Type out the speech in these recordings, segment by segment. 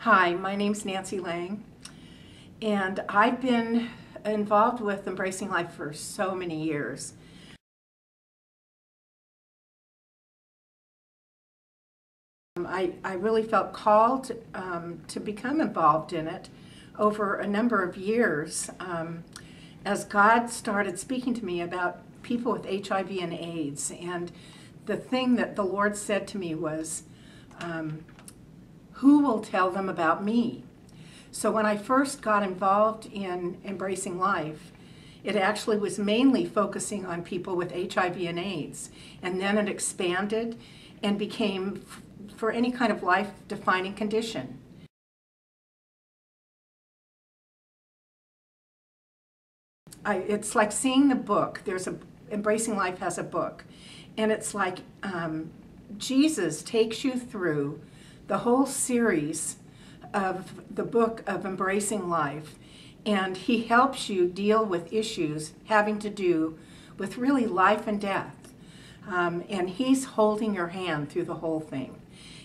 Hi, my name's Nancy Lang, and I've been involved with Embracing Life for so many years. I really felt called to become involved in it over a number of years as God started speaking to me about people with HIV and AIDS. And the thing that the Lord said to me was, who will tell them about me? So when I first got involved in Embracing Life, it actually was mainly focusing on people with HIV and AIDS. And then it expanded and became for any kind of life-defining condition. It's like seeing the book. Embracing Life has a book. And it's like Jesus takes you through the whole series of the book of Embracing Life, and he helps you deal with issues having to do with really life and death. And he's holding your hand through the whole thing.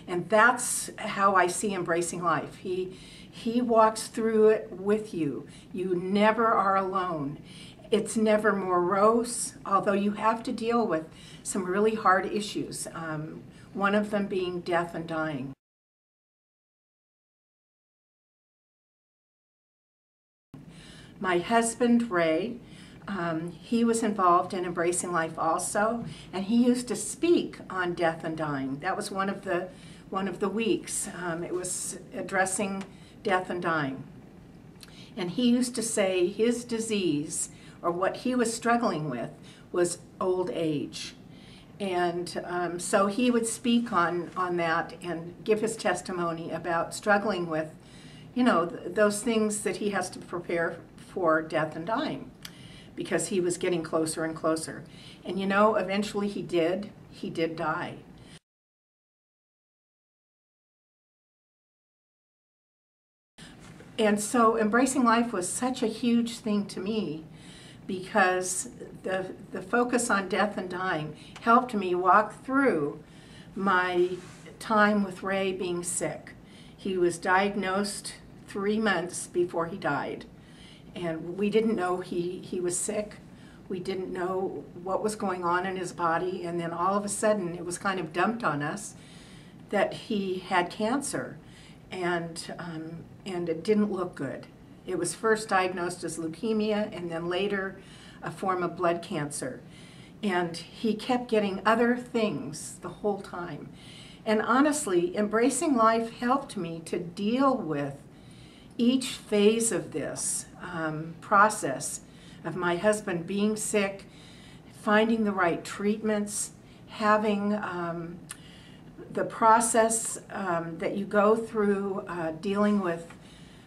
And that's how I see Embracing Life. He walks through it with you. You never are alone. It's never morose, although you have to deal with some really hard issues, one of them being death and dying. My husband, Ray, he was involved in Embracing Life also, and he used to speak on death and dying. That was one of the weeks. It was addressing death and dying. And he used to say his disease, or what he was struggling with, was old age. And so he would speak on that and give his testimony about struggling with, those things that he has to prepare for death and dying, because he was getting closer and closer. And eventually he did die. And so Embracing Life was such a huge thing to me, because the focus on death and dying helped me walk through my time with Ray being sick. He was diagnosed 3 months before he died. And we didn't know he was sick. We didn't know what was going on in his body. And then all of a sudden, it was kind of dumped on us that he had cancer. And it didn't look good. It was first diagnosed as leukemia, and then later a form of blood cancer. And he kept getting other things the whole time. And honestly, Embracing Life helped me to deal with each phase of this process of my husband being sick, finding the right treatments, having the process that you go through dealing with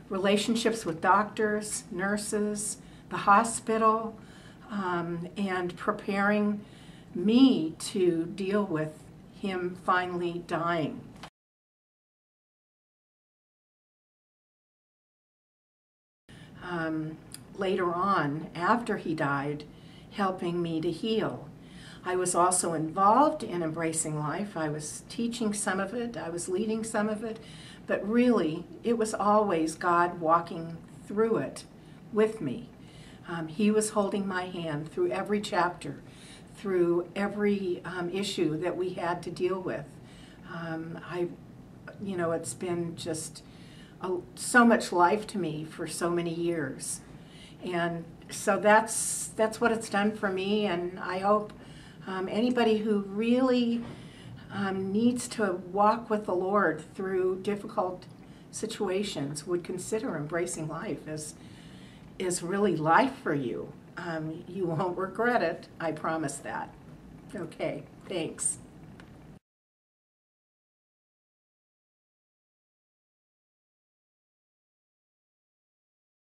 relationships with doctors, nurses, the hospital, and preparing me to deal with him finally dying. Later on, after he died, helping me to heal. I was also involved in Embracing Life. I was teaching some of it, I was leading some of it, but really, it was always God walking through it with me. He was holding my hand through every chapter, through every issue that we had to deal with. It's been just so much life to me for so many years. And so that's what it's done for me, and I hope anybody who really needs to walk with the Lord through difficult situations would consider Embracing Life as really life for you. You won't regret it, I promise that. Okay, thanks.